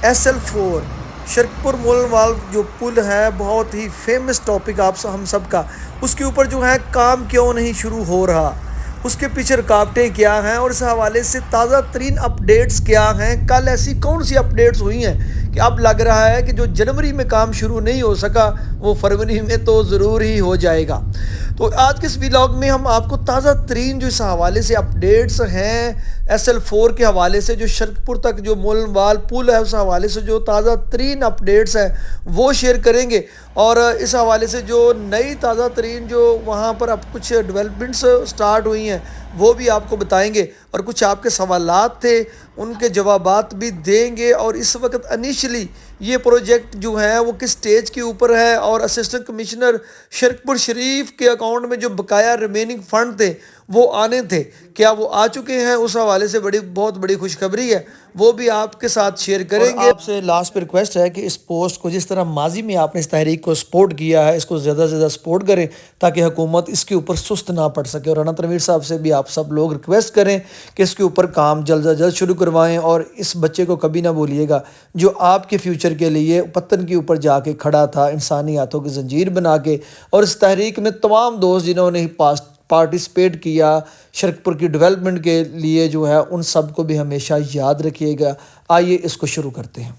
SL4 Sharakpur مولن جو پل ہے، بہت ہی فیمس ٹاپک ہم سب کا، اس کے اوپر جو ہے کام کیوں نہیں شروع ہو رہا، اس کے پیچھے رکاوٹیں کیا ہیں اور اس حوالے سے تازہ ترین اپڈیٹس کیا ہیں۔ کل ایسی کون سی اپڈیٹس ہوئی ہیں کہ اب لگ رہا ہے کہ جو جنوری میں کام شروع نہیں ہو سکا وہ فروری میں تو ضرور ہی ہو جائے گا۔ تو آج کے اس ویلاگ میں ہم آپ کو تازہ ترین جو اس حوالے سے اپڈیٹس ہیں SL4 کے حوالے سے، جو شرکپور تک جو مولن وال پل ہے اس حوالے سے جو تازہ ترین اپڈیٹس ہیں وہ شیئر کریں گے، اور اس حوالے سے جو نئی تازہ ترین جو وہاں پر اب کچھ ڈیولپمنٹس سٹارٹ ہوئی ہیں وہ بھی آپ کو بتائیں گے، اور کچھ آپ کے سوالات تھے ان کے جوابات بھی دیں گے۔ اور اس وقت انیشلی یہ پروجیکٹ جو ہے وہ کس سٹیج کے اوپر ہے، اور اسسٹنٹ کمشنر شرکپور شریف کے اکاؤنٹ میں جو بقایا ریمیننگ فنڈ تھے وہ آنے تھے، کیا وہ آ چکے ہیں؟ اس حوالے سے بہت بڑی خوشخبری ہے، وہ بھی آپ کے ساتھ شیئر کریں گے۔ آپ سے لاسٹ پہ ریکویسٹ ہے کہ اس پوسٹ کو جس طرح ماضی میں آپ نے اس تحریک کو سپورٹ کیا ہے، اس کو زیادہ سے زیادہ سپورٹ کریں تاکہ حکومت اس کے اوپر سست نہ پڑ سکے، اور رانا تنویر صاحب سے بھی آپ سب لوگ ریکویسٹ کریں کہ اس کے اوپر کام جلد از جلد شروع کروائیں، اور اس بچے کو کبھی نہ بولیے گا جو آپ کے فیوچر کے لیے پتن کے اوپر جا کے کھڑا تھا انسانی ہاتھوں کی زنجیر بنا کے۔ اور اس تحریک میں تمام دوست جنہوں نے پارٹیسپیٹ کیا شرکپور کی ڈیولپمنٹ کے لیے جو ہے، ان سب کو بھی ہمیشہ یاد رکھیے گا۔ آئیے اس کو شروع کرتے ہیں۔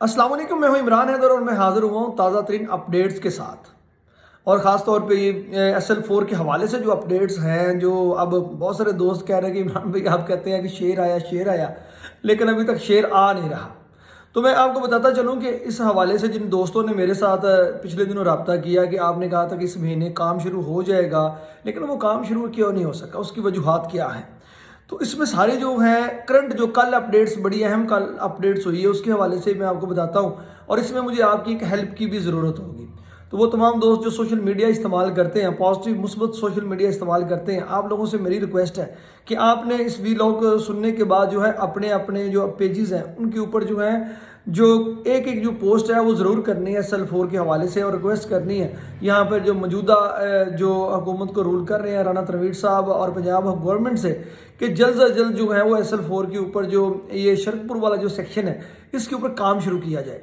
السلام علیکم، میں ہوں عمران حیدر اور میں حاضر ہوا ہوں تازہ ترین اپڈیٹس کے ساتھ، اور خاص طور پہ یہ SL4 کے حوالے سے جو اپڈیٹس ہیں، جو اب بہت سارے دوست کہہ رہے ہیں کہ عمران بھائی آپ کہتے ہیں کہ شیر آیا لیکن ابھی تک شیر آ نہیں رہا۔ تو میں آپ کو بتاتا چلوں کہ اس حوالے سے جن دوستوں نے میرے ساتھ پچھلے دنوں رابطہ کیا کہ آپ نے کہا تھا کہ اس مہینے کام شروع ہو جائے گا لیکن وہ کام شروع کیوں نہیں ہو سکا، اس کی وجوہات کیا ہیں، تو اس میں سارے جو ہیں کرنٹ جو کل اپڈیٹس، بڑی اہم کل اپڈیٹس ہوئی ہے اس کے حوالے سے میں آپ کو بتاتا ہوں، اور اس میں مجھے آپ کی ایک ہیلپ کی بھی ضرورت ہوگی۔ تو وہ تمام دوست جو سوشل میڈیا استعمال کرتے ہیں، پازیٹیو مثبت سوشل میڈیا استعمال کرتے ہیں، آپ لوگوں سے میری ریکویسٹ ہے کہ آپ نے اس ویلاگ سننے کے بعد جو ہے اپنے جو پیجز ہیں ان کے اوپر جو ہے جو ایک جو پوسٹ ہے وہ ضرور کرنی ہے SL4 کے حوالے سے، اور ریکویسٹ کرنی ہے یہاں پر جو موجودہ جو حکومت کو رول کر رہے ہیں رانا تنویر صاحب اور پنجاب گورنمنٹ سے، کہ جلد از جلد جو ہے وہ SL4 کے اوپر جو یہ شرکپور والا جو سیکشن ہے اس کے اوپر کام شروع کیا جائے۔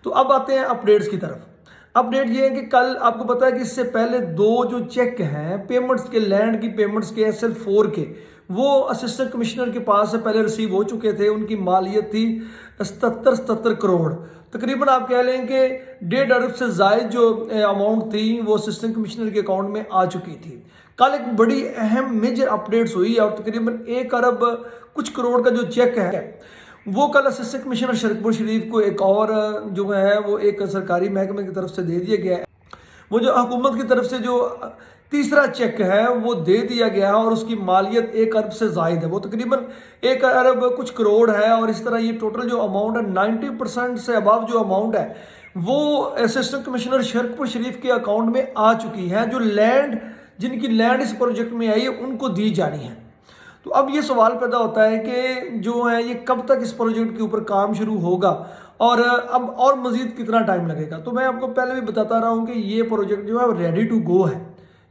تو اب آتے ہیں اپڈیٹس کی طرف۔ اپڈیٹ یہ ہے کہ کل آپ کو پتا ہے کہ اس سے پہلے دو جو چیک ہیں پیمنٹس کے، لینڈ کی پیمنٹس کے SL4 کے، وہ اسسٹنٹ کمشنر کے پاس سے پہلے ریسیو ہو چکے تھے۔ ان کی مالیت تھی 77 کروڑ، تقریباً آپ کہہ لیں کہ 1.5 ارب سے زائد جو اماؤنٹ تھی وہ اسسٹنٹ کمشنر کے اکاؤنٹ میں آ چکی تھی۔ کل ایک بڑی اہم میجر اپڈیٹس ہوئی ہے، اور تقریباً 1 ارب کچھ کروڑ کا جو چیک ہے وہ کل اسسٹنٹ کمشنر شرکپور شریف کو ایک اور جو ہے وہ ایک سرکاری محکمے کی طرف سے دے دیا گیا ہے۔ وہ جو حکومت کی طرف سے جو تیسرا چیک ہے وہ دے دیا گیا ہے، اور اس کی مالیت 1 ارب سے زائد ہے، وہ تقریباً 1 ارب کچھ کروڑ ہے، اور اس طرح یہ ٹوٹل جو اماؤنٹ ہے 90% سے ابو جو اماؤنٹ ہے وہ اسسٹنٹ کمشنر شرکپور شریف کے اکاؤنٹ میں آ چکی ہے۔ جو لینڈ، جن کی لینڈ اس پروجیکٹ میں آئی ہے ان کو دی جانی ہے۔ تو اب یہ سوال پیدا ہوتا ہے کہ جو ہے یہ کب تک اس پروجیکٹ کے اوپر کام شروع ہوگا، اور اب اور مزید کتنا ٹائم لگے گا۔ تو میں آپ کو پہلے بھی بتاتا رہا ہوں کہ یہ پروجیکٹ جو ہے ریڈی ٹو گو ہے،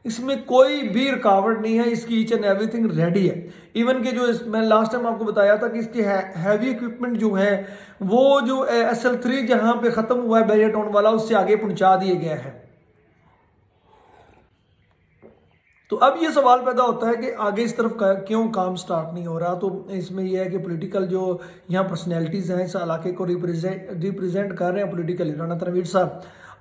اس میں کوئی بھی رکاوٹ نہیں ہے، اس کی each and everything ready ہے۔ ایون کہ جو میں لاسٹ ٹائم آپ کو بتایا تھا کہ اس کی ہیوی اکوپمنٹ جو ہے وہ جو SL3 جہاں پہ ختم ہوا ہے بیریا ٹاؤن والا، اس سے آگے پہنچا دیے گئے ہیں۔ تو اب یہ سوال پیدا ہوتا ہے کہ آگے اس طرف کیوں کام سٹارٹ نہیں ہو رہا۔ تو اس میں یہ ہے کہ پولیٹیکل جو یہاں پرسنالٹیز ہیں اس علاقے کو ریپریزنٹ کر رہے ہیں پولیٹیکلی، رانا تنویر صاحب،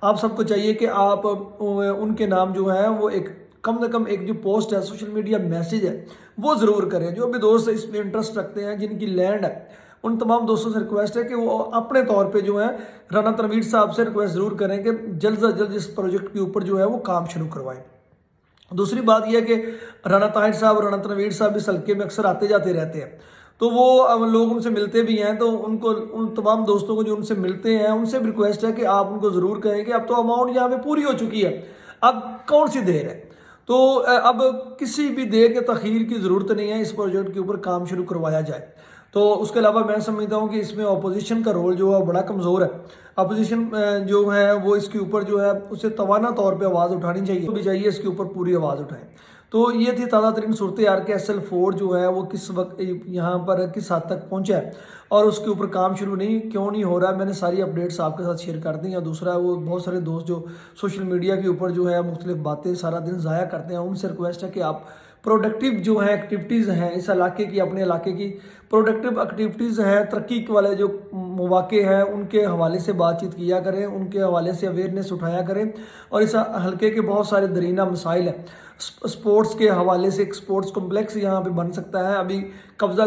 آپ سب کو چاہیے کہ آپ ان کے نام جو ہے وہ ایک کم سے کم ایک جو پوسٹ ہے، سوشل میڈیا میسیج ہے وہ ضرور کریں۔ جو بھی دوست اس میں انٹرسٹ رکھتے ہیں، جن کی لینڈ ہے، ان تمام دوستوں سے ریکویسٹ ہے کہ وہ اپنے طور پہ جو ہے رانا تنویر صاحب سے ریکویسٹ ضرور کریں کہ جلد از جلد اس پروجیکٹ کے اوپر جو ہے وہ کام شروع کروائیں۔ دوسری بات یہ ہے کہ رانا طاہر صاحب اور رانا تنویر صاحب اس حلقے میں اکثر آتے جاتے رہتے ہیں، تو وہ لوگ ان سے ملتے بھی ہیں، تو ان تمام دوستوں کو جو ان سے ملتے ہیں ان سے بھی ریکویسٹ ہے کہ آپ ان کو ضرور کہیں کہ اب تو اماؤنٹ یہاں پہ پوری ہو چکی ہے، اب کون سی دیر ہے۔ تو اب کسی بھی دیر کے تاخیر کی ضرورت نہیں ہے، اس پروجیکٹ کے اوپر کام شروع کروایا جائے۔ تو اس کے علاوہ میں سمجھتا ہوں کہ اس میں اپوزیشن کا رول جو ہے بڑا کمزور ہے۔ اپوزیشن جو ہے وہ اس کے اوپر جو ہے اسے توانا طور پہ آواز اٹھانی چاہیے، بھی چاہیے اس کے اوپر پوری آواز اٹھائیں۔ تو یہ تھی تازہ ترین صورتحال کہ SL4 جو ہے وہ کس وقت یہاں پر کس حد تک پہنچا ہے اور اس کے اوپر کام شروع کیوں نہیں ہو رہا ہے. میں نے ساری اپڈیٹس آپ کے ساتھ شیئر کر دی ہیں. دوسرا وہ بہت سارے دوست جو سوشل میڈیا کے اوپر جو ہے مختلف باتیں سارا دن ضائع کرتے ہیں, ان سے ریکویسٹ ہے کہ آپ پروڈکٹیو جو ہیں ایکٹیویٹیز ہیں اس علاقے کی, اپنے علاقے کی پروڈکٹیو ایکٹیویٹیز ہیں, ترقی والے جو مواقع ہیں ان کے حوالے سے بات چیت کیا کریں, ان کے حوالے سے اویئرنیس اٹھایا کریں. اور اس حلقے کے بہت سارے درینہ مسائل ہیں. سپورٹس کے حوالے سے ایک سپورٹس کمپلیکس یہاں پہ بن سکتا ہے. ابھی قبضہ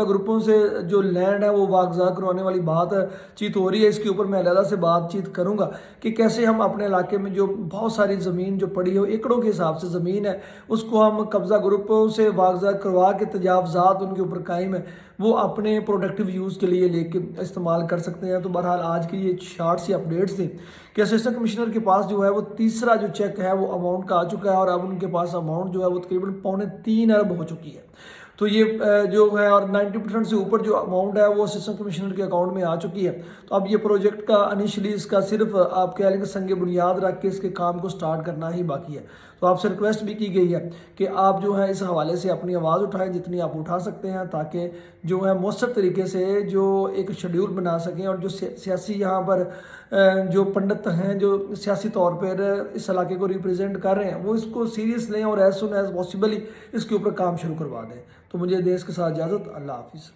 گروپوں سے جو لینڈ ہے وہ واگزار کروانے والی بات چیت ہو رہی ہے. اس کے اوپر میں علیحدہ سے بات چیت کروں گا کہ کیسے ہم اپنے علاقے میں جو بہت ساری زمین جو پڑی ہو, ایکڑوں کے حساب سے زمین ہے, اس کو ہم قبضہ گروپوں سے واگزار کروا کے تجاوزات ان کے اوپر قائم ہے وہ اپنے پروڈکٹیو یوز کے لیے لے کے استعمال کر سکتے ہیں. تو بہرحال آج کی یہ شارٹ سی اپڈیٹس تھی کہ اسسٹنٹ کمشنر کے پاس جو ہے وہ تیسرا جو چیک ہے وہ اماؤنٹ کا آ چکا ہے, اور اب ان کے پاس اماؤنٹ جو ہے وہ تقریباً 3.25 ارب ہو چکی ہے. تو یہ جو ہے اور 90% سے اوپر جو اماؤنٹ ہے وہ اسسٹنٹ کمشنر کے اکاؤنٹ میں آ چکی ہے. تو اب یہ پروجیکٹ کا انیشلی اس کا صرف آپ کہہ لیں کہ سنگ بنیاد رکھ کے اس کے کام کو سٹارٹ کرنا ہی باقی ہے. تو آپ سے ریکویسٹ بھی کی گئی ہے کہ آپ جو ہے اس حوالے سے اپنی آواز اٹھائیں جتنی آپ اٹھا سکتے ہیں, تاکہ جو ہے مؤثر طریقے سے جو ایک شیڈیول بنا سکیں, اور جو سیاسی یہاں پر جو پنڈت ہیں جو سیاسی طور پر اس علاقے کو ریپریزنٹ کر رہے ہیں وہ اس کو سیریس لیں اور ایز سون ایز پاسبل ہی اس کے اوپر کام شروع کروا دیں. تو مجھے دے اس کے ساتھ اجازت. اللہ حافظ.